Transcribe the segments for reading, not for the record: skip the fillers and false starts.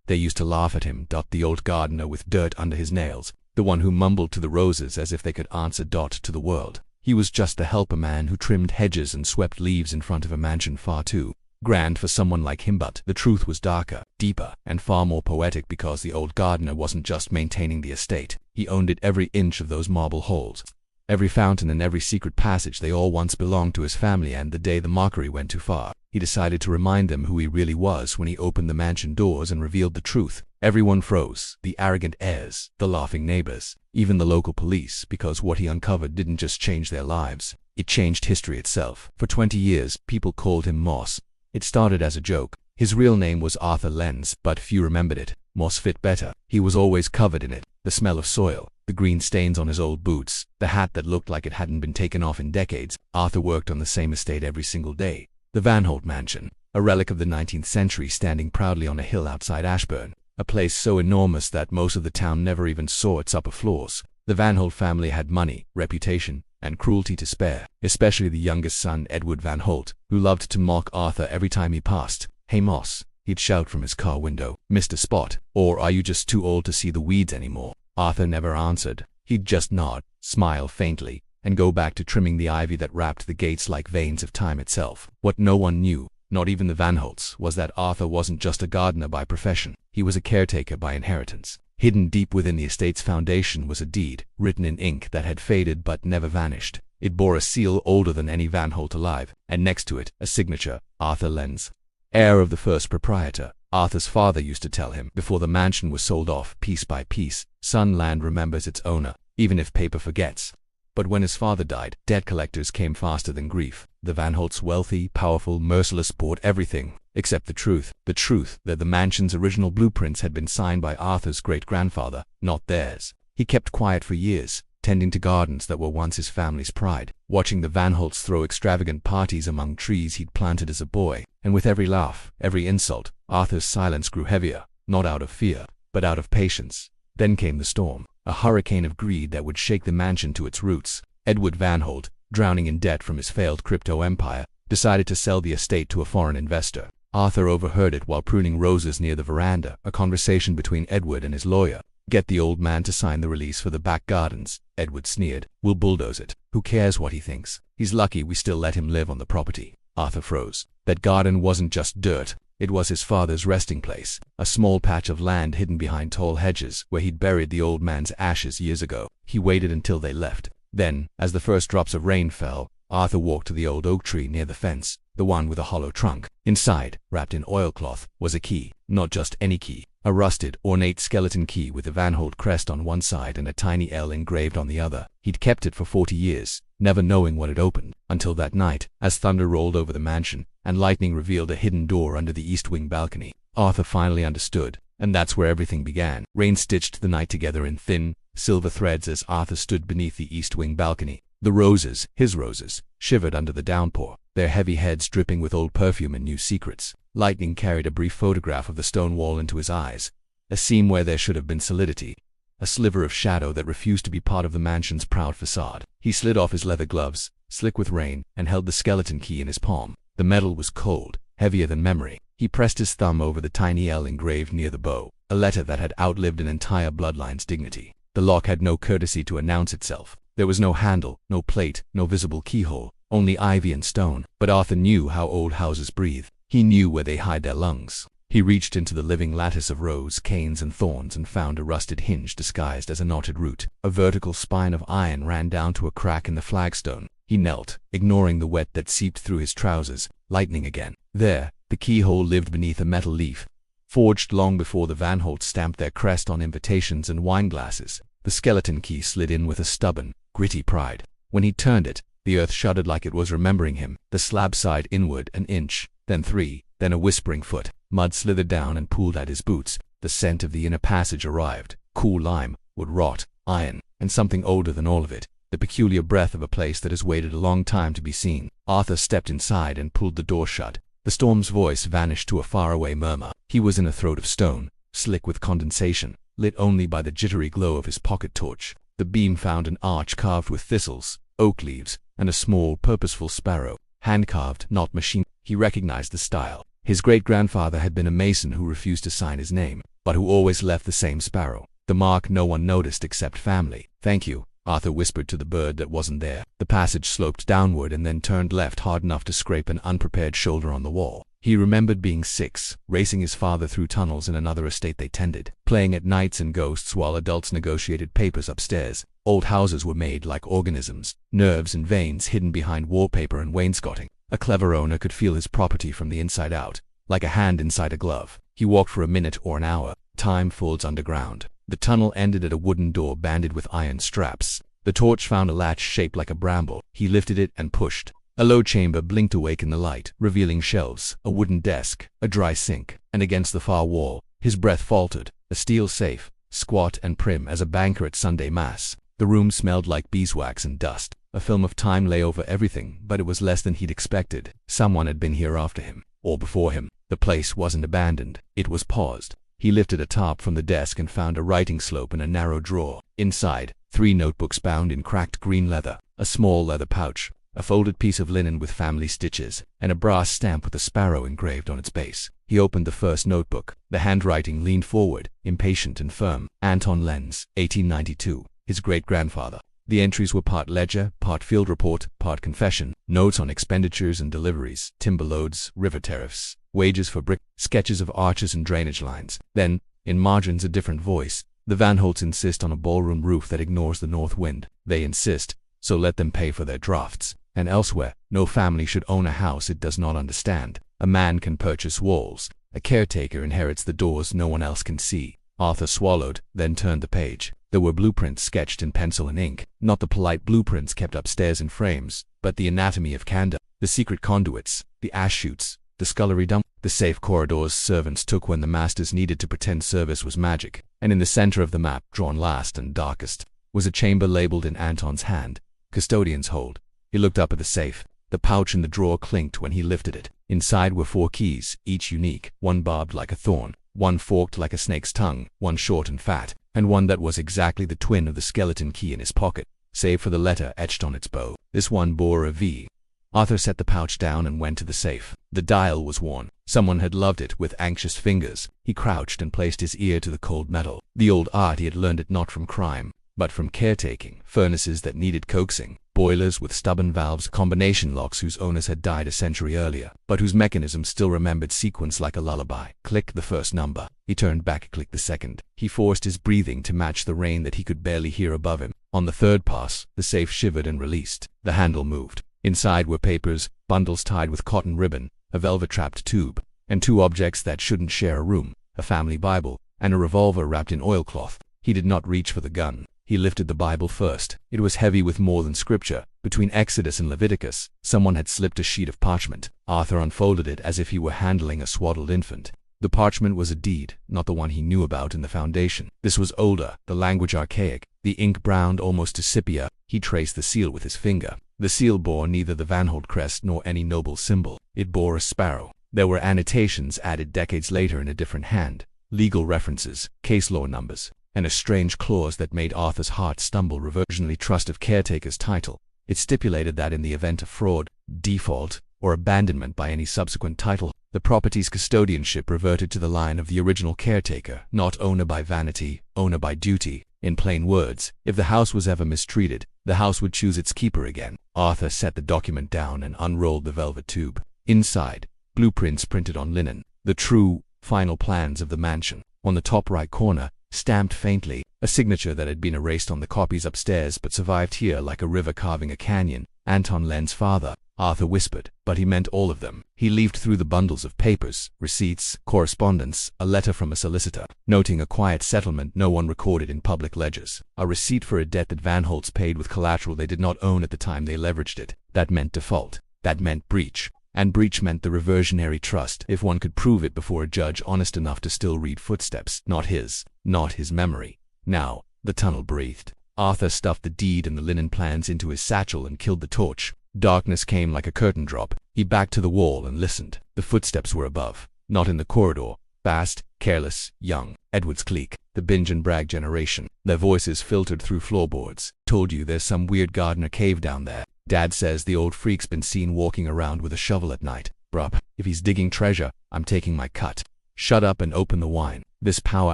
They used to laugh at him. The old gardener with dirt under his nails, the one who mumbled to the roses as if they could answer to the world. He was just the helper man who trimmed hedges and swept leaves in front of a mansion far too grand for someone like him. But the truth was darker, deeper, and far more poetic, because the old gardener wasn't just maintaining the estate. He owned it, every inch of those marble halls, every fountain and every secret passage. They all once belonged to his family, and the day the mockery went too far, he decided to remind them who he really was. When he opened the mansion doors and revealed the truth, everyone froze. The arrogant heirs, the laughing neighbors, even the local police, because what he uncovered didn't just change their lives, it changed history itself. For 20 years, people called him Moss. It started as a joke. His real name was Arthur Lenz, but few remembered it. Moss fit better. He was always covered in it. The smell of soil, the green stains on his old boots, the hat that looked like it hadn't been taken off in decades. Arthur worked on the same estate every single day. The Van Holt mansion, a relic of the 19th century, standing proudly on a hill outside Ashburn, a place so enormous that most of the town never even saw its upper floors. The Van Holt family had money, reputation, and cruelty to spare, especially the youngest son, Edward Van Holt, who loved to mock Arthur every time he passed. "Hey Moss," he'd shout from his car window, "Mr. Spot, or are you just too old to see the weeds anymore?" Arthur never answered. He'd just nod, smile faintly, and go back to trimming the ivy that wrapped the gates like veins of time itself. What no one knew, not even the Van Holts, was that Arthur wasn't just a gardener by profession. He was a caretaker by inheritance. Hidden deep within the estate's foundation was a deed, written in ink that had faded but never vanished. It bore a seal older than any Van Holt alive, and next to it, a signature, Arthur Lenz, heir of the first proprietor. Arthur's father used to tell him, before the mansion was sold off piece by piece, "Son, land remembers its owner, even if paper forgets." But when his father died, debt collectors came faster than grief. The Van Holts, wealthy, powerful, merciless, bought everything, except the truth that the mansion's original blueprints had been signed by Arthur's great-grandfather, not theirs. He kept quiet for years, tending to gardens that were once his family's pride, watching the Van Holts throw extravagant parties among trees he'd planted as a boy. And with every laugh, every insult, Arthur's silence grew heavier, not out of fear, but out of patience. Then came the storm, a hurricane of greed that would shake the mansion to its roots. Edward Van Holt, drowning in debt from his failed crypto empire, decided to sell the estate to a foreign investor. Arthur overheard it while pruning roses near the veranda, a conversation between Edward and his lawyer. "Get the old man to sign the release for the back gardens," Edward sneered. "We'll bulldoze it. Who cares what he thinks? He's lucky we still let him live on the property." Arthur froze. That garden wasn't just dirt. It was his father's resting place, a small patch of land hidden behind tall hedges where he'd buried the old man's ashes years ago. He waited until they left. Then, as the first drops of rain fell, Arthur walked to the old oak tree near the fence, the one with a hollow trunk. Inside, wrapped in oilcloth, was a key. Not just any key. A rusted, ornate skeleton key with the Van Holt crest on one side and a tiny L engraved on the other. He'd kept it for 40 years, never knowing what it opened, until that night, as thunder rolled over the mansion, and lightning revealed a hidden door under the east wing balcony. Arthur finally understood, and that's where everything began. Rain stitched the night together in thin, silver threads as Arthur stood beneath the east wing balcony. The roses, his roses, shivered under the downpour, their heavy heads dripping with old perfume and new secrets. Lightning carried a brief photograph of the stone wall into his eyes, a seam where there should have been solidity, a sliver of shadow that refused to be part of the mansion's proud facade. He slid off his leather gloves, slick with rain, and held the skeleton key in his palm. The metal was cold, heavier than memory. He pressed his thumb over the tiny L engraved near the bow, a letter that had outlived an entire bloodline's dignity. The lock had no courtesy to announce itself. There was no handle, no plate, no visible keyhole, only ivy and stone. But Arthur knew how old houses breathe. He knew where they hide their lungs. He reached into the living lattice of rose, canes, and thorns and found a rusted hinge disguised as a knotted root. A vertical spine of iron ran down to a crack in the flagstone. He knelt, ignoring the wet that seeped through his trousers. Lightning again. There, the keyhole lived beneath a metal leaf, forged long before the Van Holts stamped their crest on invitations and wine glasses. The skeleton key slid in with a stubborn, gritty pride. When he turned it, the earth shuddered like it was remembering him. The slab sighed inward an inch, then 3, then a whispering foot. Mud slithered down and pooled at his boots. The scent of the inner passage arrived. Cool lime, wood rot, iron, and something older than all of it. The peculiar breath of a place that has waited a long time to be seen. Arthur stepped inside and pulled the door shut. The storm's voice vanished to a faraway murmur. He was in a throat of stone, slick with condensation, lit only by the jittery glow of his pocket torch. The beam found an arch carved with thistles, oak leaves, and a small, purposeful sparrow. Hand-carved, not machine. He recognized the style. His great-grandfather had been a mason who refused to sign his name. but who always left the same sparrow. The mark no one noticed except family. "Thank you," Arthur whispered to the bird that wasn't there. The passage sloped downward and then turned left hard enough to scrape an unprepared shoulder on the wall. He remembered being 6, racing his father through tunnels in another estate they tended, playing at knights and ghosts while adults negotiated papers upstairs. Old houses were made like organisms, nerves and veins hidden behind wallpaper and wainscoting. A clever owner could feel his property from the inside out, like a hand inside a glove. He walked for a minute or an hour. Time folds underground. The tunnel ended at a wooden door banded with iron straps. The torch found a latch shaped like a bramble. He lifted it and pushed. A low chamber blinked awake in the light, revealing shelves, a wooden desk, a dry sink, and against the far wall, his breath faltered, a steel safe, squat and prim as a banker at Sunday Mass. The room smelled like beeswax and dust. A film of time lay over everything, but it was less than he'd expected. Someone had been here after him, or before him. The place wasn't abandoned. It was paused. He lifted a top from the desk and found a writing slope in a narrow drawer. Inside, 3 notebooks bound in cracked green leather, a small leather pouch, a folded piece of linen with family stitches, and a brass stamp with a sparrow engraved on its base. He opened the first notebook. The handwriting leaned forward, impatient and firm. Anton Lenz, 1892, his great-grandfather. The entries were part ledger, part field report, part confession, notes on expenditures and deliveries, timber loads, river tariffs, wages for brick, sketches of arches and drainage lines. Then, in margins a different voice, "The Van Holts insist on a ballroom roof that ignores the north wind. They insist, so let them pay for their drafts." And elsewhere, "No family should own a house it does not understand. A man can purchase walls. A caretaker inherits the doors no one else can see." Arthur swallowed, then turned the page. There were blueprints sketched in pencil and ink, not the polite blueprints kept upstairs in frames, but the anatomy of candor, the secret conduits, the ash chutes, the scullery dump, the safe corridors servants took when the masters needed to pretend service was magic. And in the center of the map, drawn last and darkest, was a chamber labeled in Anton's hand, "Custodian's Hold." He looked up at the safe. The pouch in the drawer clinked when he lifted it. Inside were 4 keys, each unique, one barbed like a thorn, one forked like a snake's tongue, one short and fat, and one that was exactly the twin of the skeleton key in his pocket, save for the letter etched on its bow. This one bore a V. Arthur set the pouch down and went to the safe. The dial was worn. Someone had loved it with anxious fingers. He crouched and placed his ear to the cold metal. The old art he had learned it not from crime, but from caretaking. Furnaces that needed coaxing, boilers with stubborn valves, combination locks whose owners had died a century earlier, but whose mechanism still remembered sequence like a lullaby. Click the first number. He turned back, clicked the second. He forced his breathing to match the rain that he could barely hear above him. On the third pass, the safe shivered and released. The handle moved. Inside were papers, bundles tied with cotton ribbon, a velvet-trapped tube, and 2 objects that shouldn't share a room, a family Bible, and a revolver wrapped in oilcloth. He did not reach for the gun. He lifted the Bible first. It was heavy with more than scripture. Between Exodus and Leviticus, someone had slipped a sheet of parchment. Arthur unfolded it as if he were handling a swaddled infant. The parchment was a deed, not the one he knew about in the foundation. This was older, the language archaic, the ink browned almost to sepia. He traced the seal with his finger. The seal bore neither the Van Holt crest nor any noble symbol. It bore a sparrow. There were annotations added decades later in a different hand, legal references, case law numbers, and a strange clause that made Arthur's heart stumble. Reversionary trust of caretaker's title. It stipulated that in the event of fraud, default, or abandonment by any subsequent title, the property's custodianship reverted to the line of the original caretaker, not owner by vanity, owner by duty. In plain words, if the house was ever mistreated, the house would choose its keeper again. Arthur set the document down and unrolled the velvet tube. Inside, blueprints printed on linen, the true, final plans of the mansion. On the top right corner, stamped faintly, a signature that had been erased on the copies upstairs but survived here like a river carving a canyon. Anton Lenz's father, Arthur whispered, but he meant all of them. He leafed through the bundles of papers, receipts, correspondence, a letter from a solicitor, noting a quiet settlement no one recorded in public ledgers, a receipt for a debt that Van Holt's paid with collateral they did not own at the time they leveraged it. That meant default. That meant breach. And breach meant the reversionary trust, if one could prove it before a judge honest enough to still read footsteps. Not his memory. Now, the tunnel breathed. Arthur stuffed the deed and the linen plans into his satchel and killed the torch. Darkness came like a curtain drop. He backed to the wall and listened. The footsteps were above, not in the corridor. Fast, careless, young. Edward's clique, the binge and brag generation. Their voices filtered through floorboards. "Told you there's some weird gardener cave down there. Dad says the old freak's been seen walking around with a shovel at night. Bruh, if he's digging treasure, I'm taking my cut. Shut up and open the wine." This power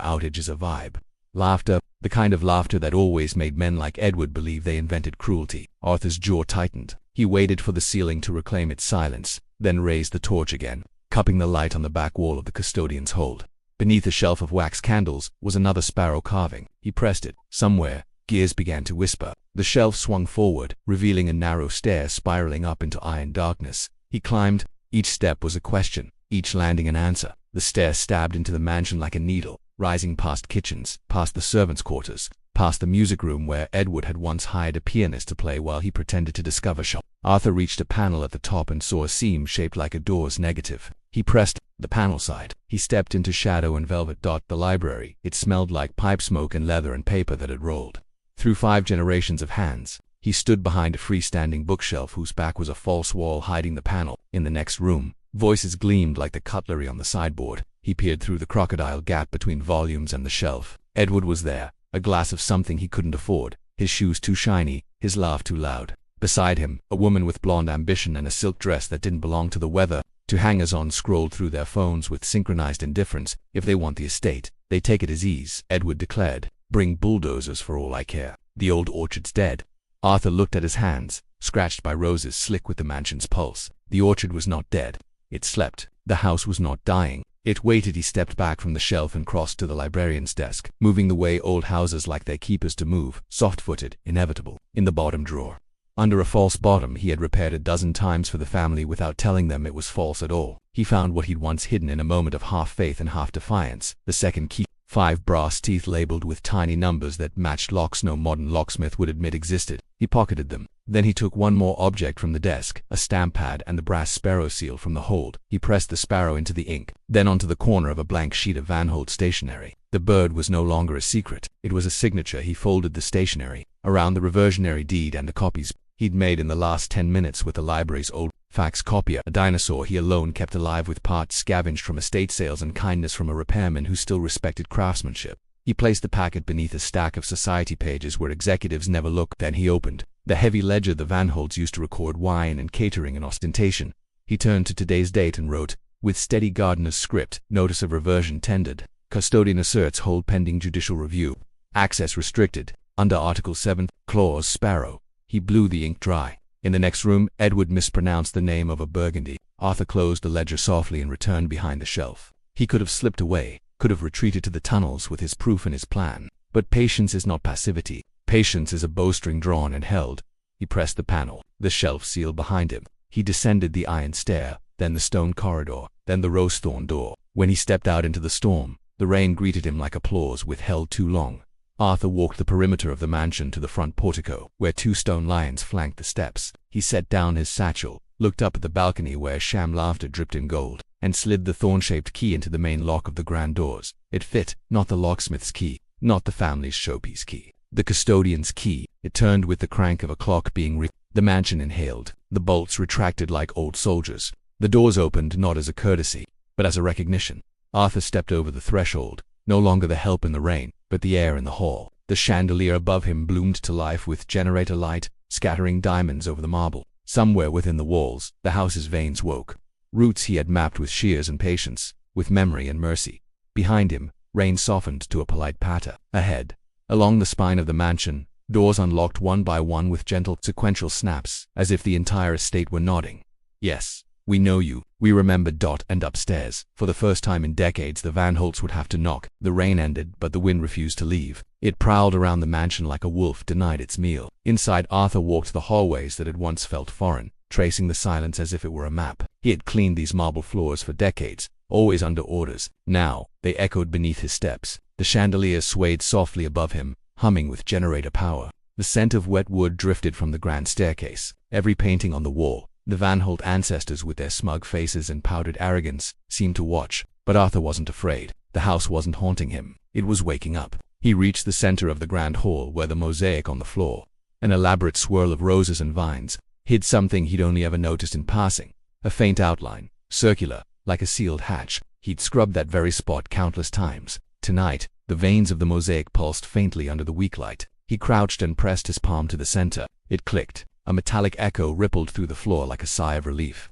outage is a vibe. Laughter, the kind of laughter that always made men like Edward believe they invented cruelty. Arthur's jaw tightened. He waited for the ceiling to reclaim its silence, then raised the torch again, cupping the light on the back wall of the custodian's hold. Beneath a shelf of wax candles was another sparrow carving. He pressed it. Somewhere, gears began to whisper. The shelf swung forward, revealing a narrow stair spiraling up into iron darkness. He climbed. Each step was a question, each landing an answer. The stair stabbed into the mansion like a needle, rising past kitchens, past the servants' quarters, past the music room where Edward had once hired a pianist to play while he pretended to discover shop. Arthur reached a panel at the top and saw a seam shaped like a door's negative. He pressed the panel side. He stepped into shadow and velvet. The library. It smelled like pipe smoke and leather and paper that had rolled through 5 generations of hands. He stood behind a freestanding bookshelf whose back was a false wall hiding the panel. In the next room, voices gleamed like the cutlery on the sideboard. He peered through the crocodile gap between volumes and the shelf. Edward was there, a glass of something he couldn't afford, his shoes too shiny, his laugh too loud. Beside him, a woman with blonde ambition and a silk dress that didn't belong to the weather. 2 hangers-on scrolled through their phones with synchronized indifference. If they want the estate, they take it as ease, Edward declared. Bring bulldozers for all I care. The old orchard's dead. Arthur looked at his hands, scratched by roses slick with the mansion's pulse. The orchard was not dead. It slept. The house was not dying. It waited. He stepped back from the shelf and crossed to the librarian's desk, moving the way old houses like their keepers to move, soft-footed, inevitable. In the bottom drawer, under a false bottom he had repaired a dozen times for the family without telling them it was false at all, he found what he'd once hidden in a moment of half-faith and half-defiance. The second key. 5 brass teeth labeled with tiny numbers that matched locks no modern locksmith would admit existed. He pocketed them. Then he took one more object from the desk, a stamp pad and the brass sparrow seal from the hold. He pressed the sparrow into the ink, then onto the corner of a blank sheet of Van Holt stationery. The bird was no longer a secret. It was a signature. He folded the stationery around the reversionary deed and the copies he'd made in the last 10 minutes with the library's old fax copier, a dinosaur he alone kept alive with parts scavenged from estate sales and kindness from a repairman who still respected craftsmanship. He placed the packet beneath a stack of society pages where executives never looked. Then he opened the heavy ledger the Van Holts used to record wine and catering and ostentation. He turned to today's date and wrote, with steady gardener's script, notice of reversion tendered. Custodian asserts hold pending judicial review. Access restricted. Under Article 7, Clause Sparrow. He blew the ink dry. In the next room, Edward mispronounced the name of a Burgundy. Arthur closed the ledger softly and returned behind the shelf. He could have slipped away, could have retreated to the tunnels with his proof and his plan. But patience is not passivity. Patience is a bowstring drawn and held. He pressed the panel, the shelf sealed behind him. He descended the iron stair, then the stone corridor, then the rose-thorn door. When he stepped out into the storm, the rain greeted him like applause withheld too long. Arthur walked the perimeter of the mansion to the front portico, where 2 stone lions flanked the steps. He set down his satchel, looked up at the balcony where sham laughter dripped in gold, and slid the thorn-shaped key into the main lock of the grand doors. It fit, not the locksmith's key, not the family's showpiece key, the custodian's key. It turned with the crank of a clock being The mansion inhaled. The bolts retracted like old soldiers. The doors opened not as a courtesy, but as a recognition. Arthur stepped over the threshold, no longer the help in the rain, but the air in the hall. The chandelier above him bloomed to life with generator light, scattering diamonds over the marble. Somewhere within the walls, the house's veins woke. Roots he had mapped with shears and patience, with memory and mercy. Behind him, rain softened to a polite patter. Ahead, along the spine of the mansion, doors unlocked one by one with gentle, sequential snaps, as if the entire estate were nodding. Yes, we know you. We remember. And upstairs, for the first time in decades, the Van Holts would have to knock. The rain ended, but the wind refused to leave. It prowled around the mansion like a wolf denied its meal. Inside, Arthur walked the hallways that had once felt foreign, tracing the silence as if it were a map. He had cleaned these marble floors for decades, always under orders. Now, they echoed beneath his steps. The chandelier swayed softly above him, humming with generator power. The scent of wet wood drifted from the grand staircase. Every painting on the wall, the Van Holt ancestors with their smug faces and powdered arrogance, seemed to watch. But Arthur wasn't afraid. The house wasn't haunting him. It was waking up. He reached the center of the grand hall where the mosaic on the floor, an elaborate swirl of roses and vines, hid something he'd only ever noticed in passing. A faint outline, circular, like a sealed hatch. He'd scrubbed that very spot countless times. Tonight, the veins of the mosaic pulsed faintly under the weak light. He crouched and pressed his palm to the center. It clicked. A metallic echo rippled through the floor like a sigh of relief.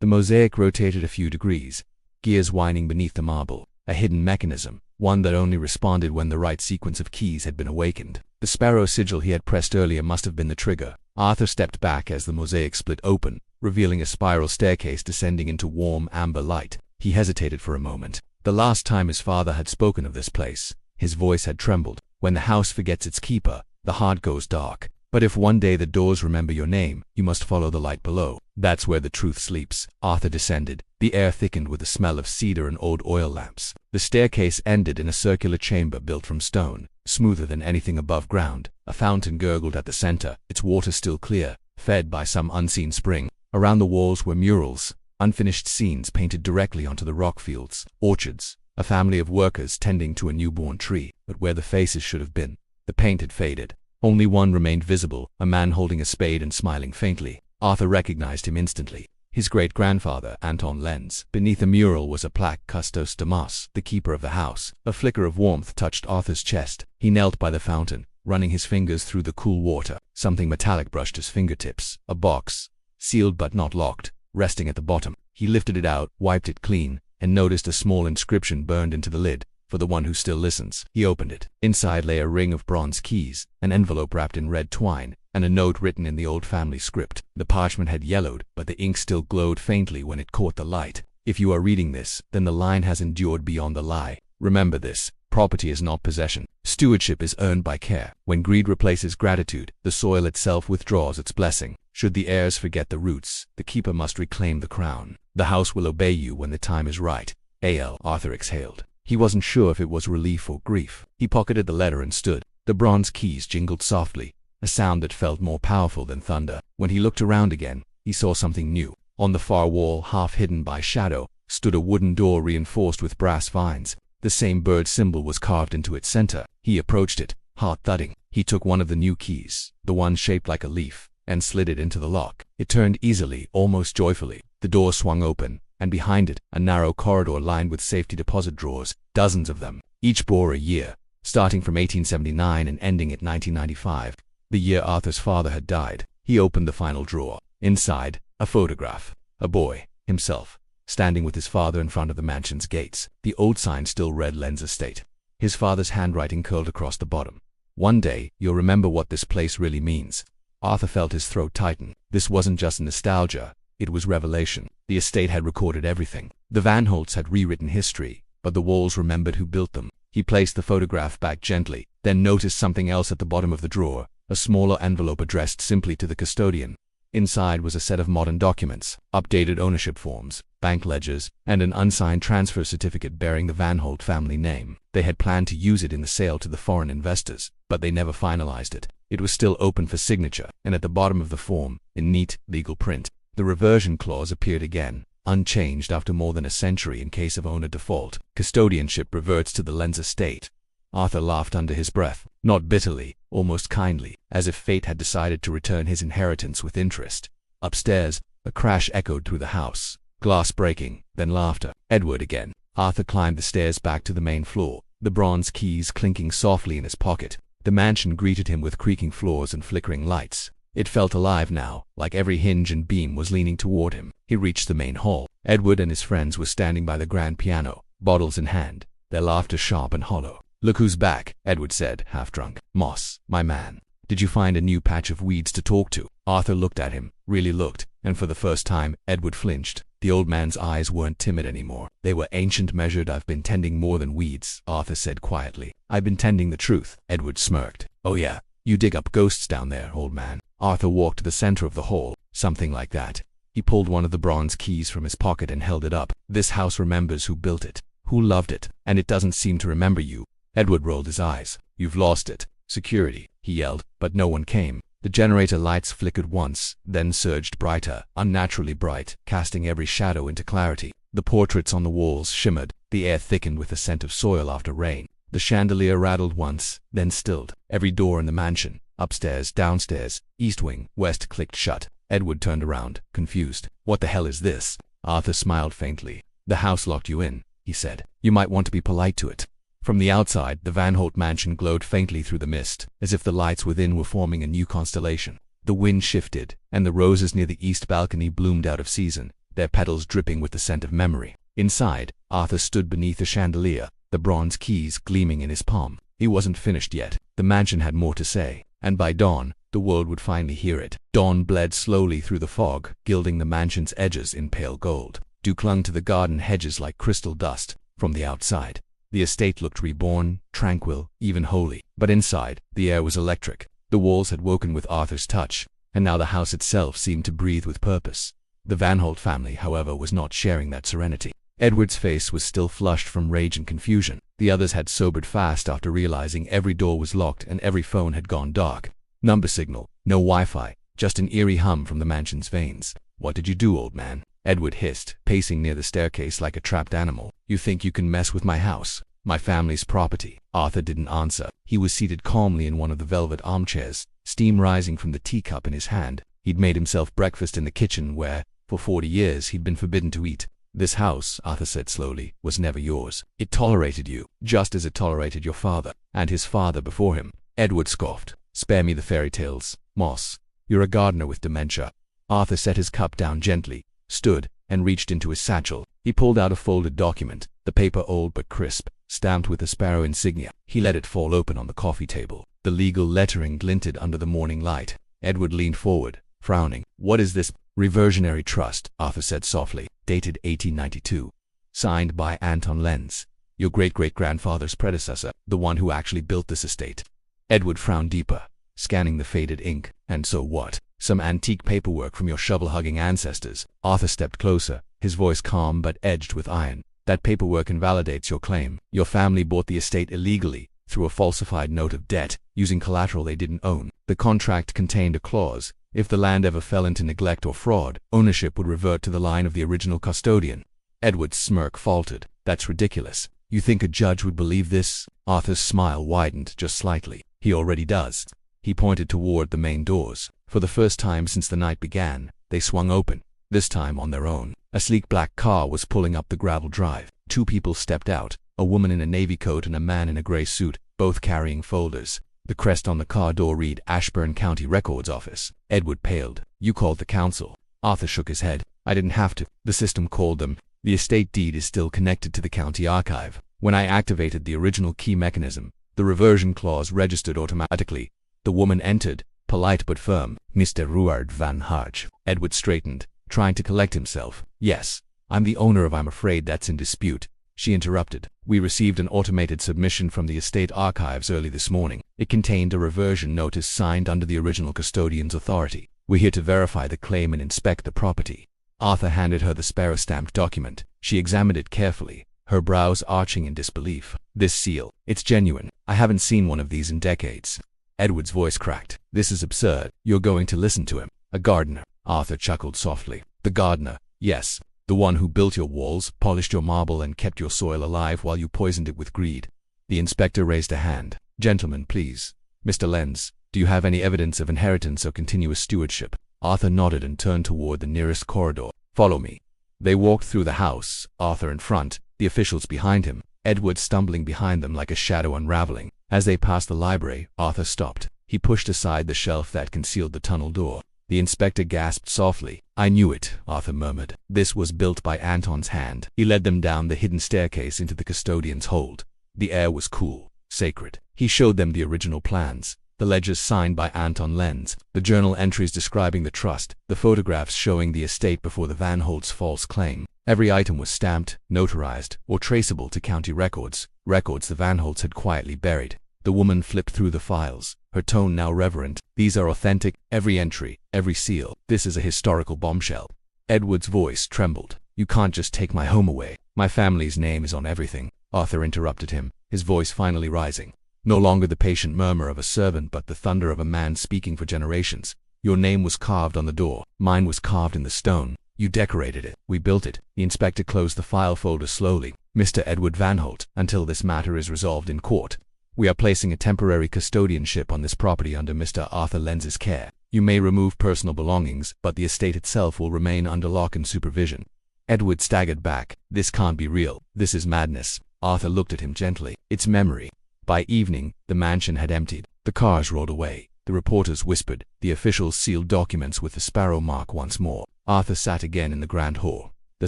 The mosaic rotated a few degrees, gears whining beneath the marble. A hidden mechanism, one that only responded when the right sequence of keys had been awakened. The sparrow sigil he had pressed earlier must have been the trigger. Arthur stepped back as the mosaic split open, revealing a spiral staircase descending into warm amber light. He hesitated for a moment. The last time his father had spoken of this place, his voice had trembled. When the house forgets its keeper, the heart goes dark. But if one day the doors remember your name, you must follow the light below. That's where the truth sleeps. Arthur descended. The air thickened with the smell of cedar and old oil lamps. The staircase ended in a circular chamber built from stone, smoother than anything above ground. A fountain gurgled at the center, its water still clear, fed by some unseen spring. Around the walls were murals, unfinished scenes painted directly onto the rock fields, orchards, a family of workers tending to a newborn tree. But where the faces should have been, the paint had faded. Only one remained visible, a man holding a spade and smiling faintly. Arthur recognized him instantly. His great-grandfather, Anton Lenz. Beneath a mural was a plaque, Custos Damas, the keeper of the house. A flicker of warmth touched Arthur's chest. He knelt by the fountain, running his fingers through the cool water. Something metallic brushed his fingertips. A box, sealed but not locked, resting at the bottom. He lifted it out, wiped it clean, and noticed a small inscription burned into the lid. For the one who still listens. He opened it. Inside lay a ring of bronze keys, an envelope wrapped in red twine, and a note written in the old family script. The parchment had yellowed, but the ink still glowed faintly when it caught the light. If you are reading this, then the line has endured beyond the lie. Remember this. Property is not possession. Stewardship is earned by care. When greed replaces gratitude, the soil itself withdraws its blessing. Should the heirs forget the roots, the keeper must reclaim the crown. The house will obey you when the time is right. A.L. Arthur exhaled. He wasn't sure if it was relief or grief. He pocketed the letter and stood. The bronze keys jingled softly, a sound that felt more powerful than thunder. When he looked around again, he saw something new. On the far wall, half hidden by shadow, stood a wooden door reinforced with brass vines. The same bird symbol was carved into its center. He approached it, heart thudding. He took one of the new keys, the one shaped like a leaf, and slid it into the lock. It turned easily, almost joyfully. The door swung open, and behind it, a narrow corridor lined with safety deposit drawers, dozens of them. Each bore a year, starting from 1879 and ending at 1995, the year Arthur's father had died. He opened the final drawer. Inside, a photograph. A boy, himself, standing with his father in front of the mansion's gates. The old sign still read Lenz Estate. His father's handwriting curled across the bottom. One day, you'll remember what this place really means. Arthur felt his throat tighten. This wasn't just nostalgia. It was revelation. The estate had recorded everything. The Van Holts had rewritten history, but the walls remembered who built them. He placed the photograph back gently, then noticed something else at the bottom of the drawer, a smaller envelope addressed simply to the custodian. Inside was a set of modern documents, updated ownership forms, bank ledgers, and an unsigned transfer certificate bearing the Van Holt family name. They had planned to use it in the sale to the foreign investors, but they never finalized it. It was still open for signature, and at the bottom of the form, in neat, legal print, the reversion clause appeared again, unchanged after more than a century in case of owner default. Custodianship reverts to the Lenz estate. Arthur laughed under his breath, not bitterly, almost kindly, as if fate had decided to return his inheritance with interest. Upstairs, a crash echoed through the house, glass breaking, then laughter. Edward again. Arthur climbed the stairs back to the main floor, the bronze keys clinking softly in his pocket. The mansion greeted him with creaking floors and flickering lights. It felt alive now, like every hinge and beam was leaning toward him. He reached the main hall. Edward and his friends were standing by the grand piano, bottles in hand, their laughter sharp and hollow. "Look who's back," Edward said, half drunk. "Moss, my man. Did you find a new patch of weeds to talk to?" Arthur looked at him, really looked, and for the first time, Edward flinched. The old man's eyes weren't timid anymore. They were ancient, measured. "I've been tending more than weeds," Arthur said quietly. "I've been tending the truth." Edward smirked. "Oh yeah, you dig up ghosts down there, old man." Arthur walked to the center of the hall. "Something like that." He pulled one of the bronze keys from his pocket and held it up. "This house remembers who built it, who loved it, and it doesn't seem to remember you." Edward rolled his eyes. "You've lost it." "Security," he yelled, but no one came. The generator lights flickered once, then surged brighter, unnaturally bright, casting every shadow into clarity. The portraits on the walls shimmered. The air thickened with the scent of soil after rain. The chandelier rattled once, then stilled. Every door in the mansion, upstairs, downstairs, east wing, west, clicked shut. Edward turned around, confused. "What the hell is this?" Arthur smiled faintly. "The house locked you in," he said. "You might want to be polite to it." From the outside, the Van Holt mansion glowed faintly through the mist, as if the lights within were forming a new constellation. The wind shifted, and the roses near the east balcony bloomed out of season, their petals dripping with the scent of memory. Inside, Arthur stood beneath a chandelier, the bronze keys gleaming in his palm. He wasn't finished yet. The mansion had more to say, and by dawn, the world would finally hear it. Dawn bled slowly through the fog, gilding the mansion's edges in pale gold. Dew clung to the garden hedges like crystal dust. From the outside, the estate looked reborn, tranquil, even holy. But inside, the air was electric. The walls had woken with Arthur's touch, and now the house itself seemed to breathe with purpose. The Van Holt family, however, was not sharing that serenity. Edward's face was still flushed from rage and confusion. The others had sobered fast after realizing every door was locked and every phone had gone dark. Number signal, no Wi-Fi, just an eerie hum from the mansion's veins. "What did you do, old man?" Edward hissed, pacing near the staircase like a trapped animal. "You think you can mess with my house? My family's property?" Arthur didn't answer. He was seated calmly in one of the velvet armchairs, steam rising from the teacup in his hand. He'd made himself breakfast in the kitchen where, for 40 years, he'd been forbidden to eat. "This house," Arthur said slowly, "was never yours. It tolerated you, just as it tolerated your father, and his father before him." Edward scoffed. "Spare me the fairy tales, Moss. You're a gardener with dementia." Arthur set his cup down gently, stood, and reached into his satchel. He pulled out a folded document, the paper old but crisp, stamped with the sparrow insignia. He let it fall open on the coffee table. The legal lettering glinted under the morning light. Edward leaned forward, frowning. "What is this?" "Reversionary trust," Arthur said softly. "Dated 1892. Signed by Anton Lenz, your great-great-grandfather's predecessor, the one who actually built this estate." Edward frowned deeper, scanning the faded ink. "And so what? Some antique paperwork from your shovel-hugging ancestors." Arthur stepped closer, his voice calm but edged with iron. "That paperwork invalidates your claim. Your family bought the estate illegally, through a falsified note of debt, using collateral they didn't own. The contract contained a clause: if the land ever fell into neglect or fraud, ownership would revert to the line of the original custodian." Edward's smirk faltered. "That's ridiculous. You think a judge would believe this?" Arthur's smile widened just slightly. "He already does." He pointed toward the main doors. For the first time since the night began, they swung open, this time on their own. A sleek black car was pulling up the gravel drive. Two people stepped out, a woman in a navy coat and a man in a gray suit, both carrying folders. The crest on the car door read Ashburn County Records Office. Edward paled. "You called the council." Arthur shook his head. "I didn't have to. The system called them. The estate deed is still connected to the county archive. When I activated the original key mechanism, the reversion clause registered automatically." The woman entered, polite but firm. "Mr. Ruard van Harch." Edward straightened, trying to collect himself. "Yes, I'm the owner of I'm afraid that's in dispute." She interrupted. "We received an automated submission from the estate archives early this morning. It contained a reversion notice signed under the original custodian's authority. We're here to verify the claim and inspect the property." Arthur handed her the sparrow-stamped document. She examined it carefully, her brows arching in disbelief. "This seal, it's genuine. I haven't seen one of these in decades." Edward's voice cracked. "This is absurd. You're going to listen to him." "A gardener." Arthur chuckled softly. "The gardener, yes. The one who built your walls, polished your marble, and kept your soil alive while you poisoned it with greed." The inspector raised a hand. "Gentlemen, please. Mr. Lenz, do you have any evidence of inheritance or continuous stewardship?" Arthur nodded and turned toward the nearest corridor. "Follow me." They walked through the house, Arthur in front, the officials behind him, Edward stumbling behind them like a shadow unraveling. As they passed the library, Arthur stopped. He pushed aside the shelf that concealed the tunnel door. The inspector gasped softly. "I knew it," Arthur murmured. "This was built by Anton's hand." He led them down the hidden staircase into the custodian's hold. The air was cool, sacred. He showed them the original plans, the ledgers signed by Anton Lenz, the journal entries describing the trust, the photographs showing the estate before the Van Holt's false claim. Every item was stamped, notarized, or traceable to county records, records the Van Holts had quietly buried. The woman flipped through the files, her tone now reverent. "These are authentic, every entry, every seal. This is a historical bombshell." Edward's voice trembled. "You can't just take my home away. My family's name is on everything." Arthur interrupted him, his voice finally rising. No longer the patient murmur of a servant but the thunder of a man speaking for generations. "Your name was carved on the door. Mine was carved in the stone. You decorated it. We built it." The inspector closed the file folder slowly. "Mr. Edward Van Holt, until this matter is resolved in court, we are placing a temporary custodianship on this property under Mr. Arthur Lenz's care. You may remove personal belongings, but the estate itself will remain under lock and supervision." Edward staggered back. "This can't be real. This is madness." Arthur looked at him gently. "It's memory." By evening, the mansion had emptied. The cars rolled away. The reporters whispered. The officials sealed documents with the sparrow mark once more. Arthur sat again in the grand hall. The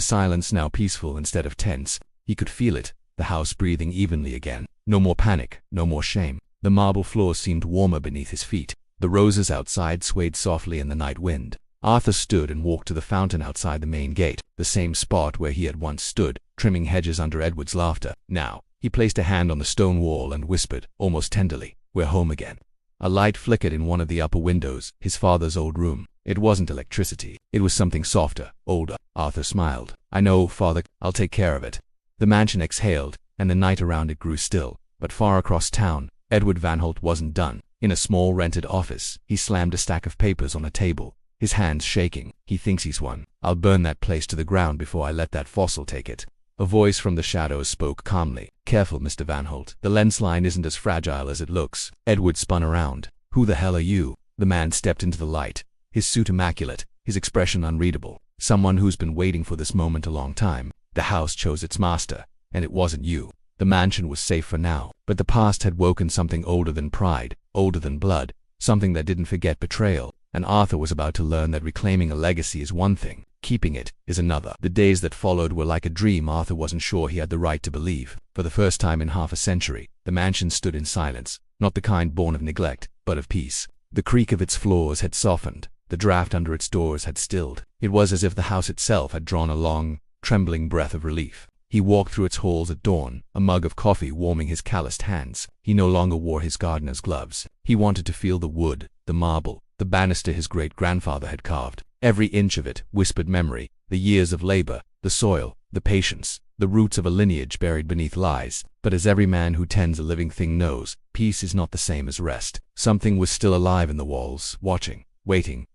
silence now peaceful instead of tense. He could feel it, the house breathing evenly again. No more panic, no more shame. The marble floor seemed warmer beneath his feet. The roses outside swayed softly in the night wind. Arthur stood and walked to the fountain outside the main gate, the same spot where he had once stood, trimming hedges under Edward's laughter. Now, he placed a hand on the stone wall and whispered, almost tenderly, "We're home again." A light flickered in one of the upper windows, his father's old room. It wasn't electricity. It was something softer, older. Arthur smiled. "I know, Father. I'll take care of it." The mansion exhaled, and the night around it grew still. But far across town, Edward Van Holt wasn't done. In a small rented office, he slammed a stack of papers on a table, his hands shaking. "He thinks he's won. I'll burn that place to the ground before I let that fossil take it." A voice from the shadows spoke calmly. "Careful, Mr. Van Holt. The lens line isn't as fragile as it looks." Edward spun around. "Who the hell are you?" The man stepped into the light, his suit immaculate, his expression unreadable. "Someone who's been waiting for this moment a long time. The house chose its master, and it wasn't you." The mansion was safe for now, but the past had woken something older than pride, older than blood, something that didn't forget betrayal, and Arthur was about to learn that reclaiming a legacy is one thing, keeping it is another. The days that followed were like a dream Arthur wasn't sure he had the right to believe. For the first time in half a century, the mansion stood in silence, not the kind born of neglect, but of peace. The creak of its floors had softened, the draft under its doors had stilled. It was as if the house itself had drawn a long, trembling breath of relief. He walked through its halls at dawn, a mug of coffee warming his calloused hands. He no longer wore his gardener's gloves. He wanted to feel the wood, the marble, the banister his great-grandfather had carved. Every inch of it whispered memory, the years of labor, the soil, the patience, the roots of a lineage buried beneath lies. But as every man who tends a living thing knows, peace is not the same as rest. Something was still alive in the walls, watching, waiting.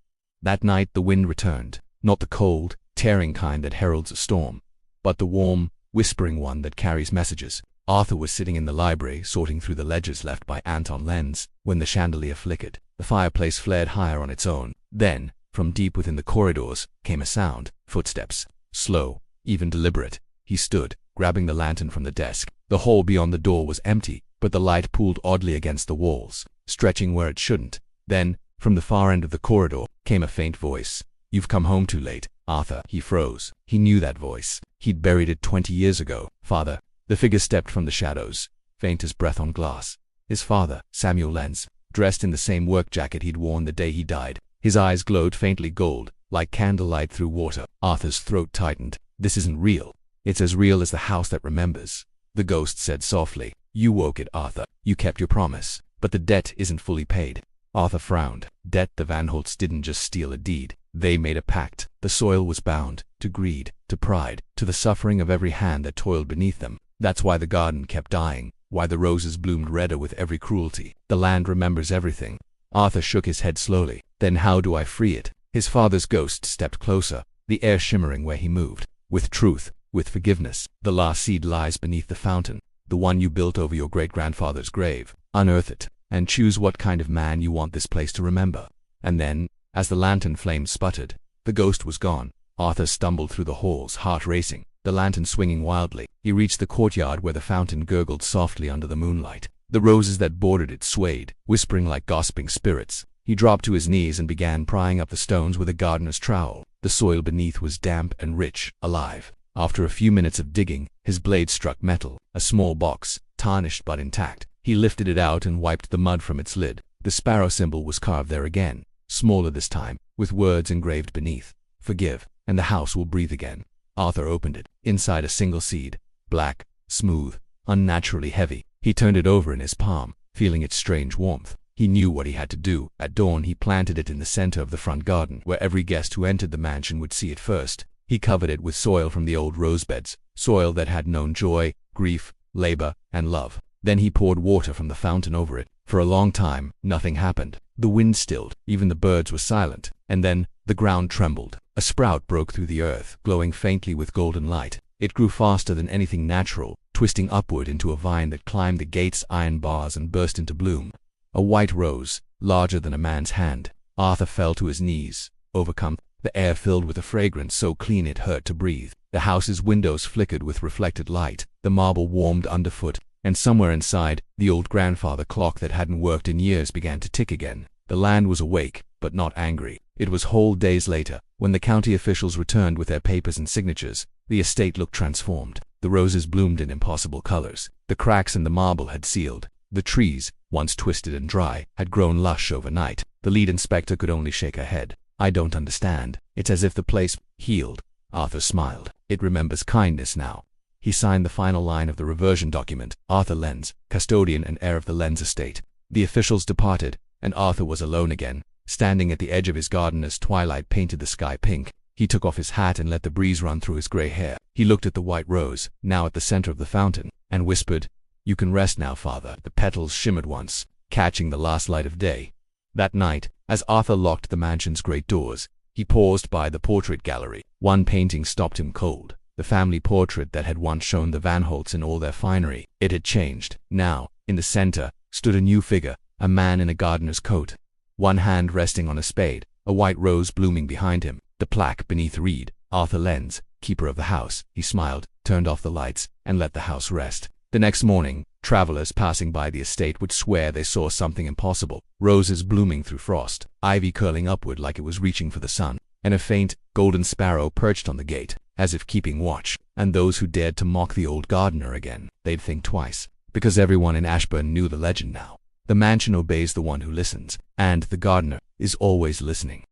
That night the wind returned, not the cold, tearing kind that heralds a storm, but the warm, whispering one that carries messages. Arthur was sitting in the library, sorting through the ledgers left by Anton Lenz, when the chandelier flickered. The fireplace flared higher on its own. Then, from deep within the corridors, came a sound. Footsteps. Slow, even deliberate. He stood, grabbing the lantern from the desk. The hall beyond the door was empty, but the light pooled oddly against the walls, stretching where it shouldn't. Then, from the far end of the corridor, came a faint voice. "You've come home too late, Arthur." He froze. He knew that voice. He'd buried it 20 years ago. "Father." The figure stepped from the shadows, faint as breath on glass. His father, Samuel Lenz, dressed in the same work jacket he'd worn the day he died. His eyes glowed faintly gold, like candlelight through water. Arthur's throat tightened. "This isn't real. It's as real as the house that remembers." The ghost said softly, "You woke it, Arthur. You kept your promise. But the debt isn't fully paid." Arthur frowned. Debt. The Van Holts didn't just steal a deed. They made a pact. The soil was bound, to greed, to pride, to the suffering of every hand that toiled beneath them. That's why the garden kept dying, why the roses bloomed redder with every cruelty. The land remembers everything. Arthur shook his head slowly. "Then how do I free it?" His father's ghost stepped closer, the air shimmering where he moved. "With truth, with forgiveness. The last seed lies beneath the fountain, the one you built over your great-grandfather's grave. Unearth it, and choose what kind of man you want this place to remember." And then, as the lantern flames sputtered, the ghost was gone. Arthur stumbled through the halls, heart racing, the lantern swinging wildly. He reached the courtyard where the fountain gurgled softly under the moonlight. The roses that bordered it swayed, whispering like gossiping spirits. He dropped to his knees and began prying up the stones with a gardener's trowel. The soil beneath was damp and rich, alive. After a few minutes of digging, his blade struck metal, a small box, tarnished but intact. He lifted it out and wiped the mud from its lid. The sparrow symbol was carved there again, smaller this time, with words engraved beneath. "Forgive, and the house will breathe again." Arthur opened it. Inside a single seed, black, smooth, unnaturally heavy. He turned it over in his palm, feeling its strange warmth. He knew what he had to do. At dawn he planted it in the center of the front garden, where every guest who entered the mansion would see it first. He covered it with soil from the old rosebeds, soil that had known joy, grief, labor, and love. Then he poured water from the fountain over it. For a long time, nothing happened. The wind stilled, even the birds were silent. And then, the ground trembled. A sprout broke through the earth, glowing faintly with golden light. It grew faster than anything natural, twisting upward into a vine that climbed the gate's iron bars and burst into bloom. A white rose, larger than a man's hand. Arthur fell to his knees, overcome. The air filled with a fragrance so clean it hurt to breathe. The house's windows flickered with reflected light. The marble warmed underfoot, and somewhere inside, the old grandfather clock that hadn't worked in years began to tick again. The land was awake, but not angry. It was whole days later, when the county officials returned with their papers and signatures. The estate looked transformed. The roses bloomed in impossible colors. The cracks in the marble had sealed. The trees, once twisted and dry, had grown lush overnight. The lead inspector could only shake her head. I don't understand. It's as if the place healed. Arthur smiled. It remembers kindness now. He signed the final line of the reversion document. Arthur Lenz, custodian and heir of the Lenz estate. The officials departed, and Arthur was alone again, standing at the edge of his garden as twilight painted the sky pink. He took off his hat and let the breeze run through his gray hair. He looked at the white rose, now at the center of the fountain, and whispered, "You can rest now, Father." The petals shimmered once, catching the last light of day. That night, as Arthur locked the mansion's great doors, he paused by the portrait gallery. One painting stopped him cold. The family portrait that had once shown the Van Holts in all their finery. It had changed. Now, in the center, stood a new figure, a man in a gardener's coat. One hand resting on a spade, a white rose blooming behind him. The plaque beneath read, "Arthur Lenz, keeper of the house." He smiled, turned off the lights, and let the house rest. The next morning, travelers passing by the estate would swear they saw something impossible. Roses blooming through frost, ivy curling upward like it was reaching for the sun, and a faint, golden sparrow perched on the gate, as if keeping watch. And those who dared to mock the old gardener again, they'd think twice, because everyone in Ashburn knew the legend now. The mansion obeys the one who listens, and the gardener is always listening.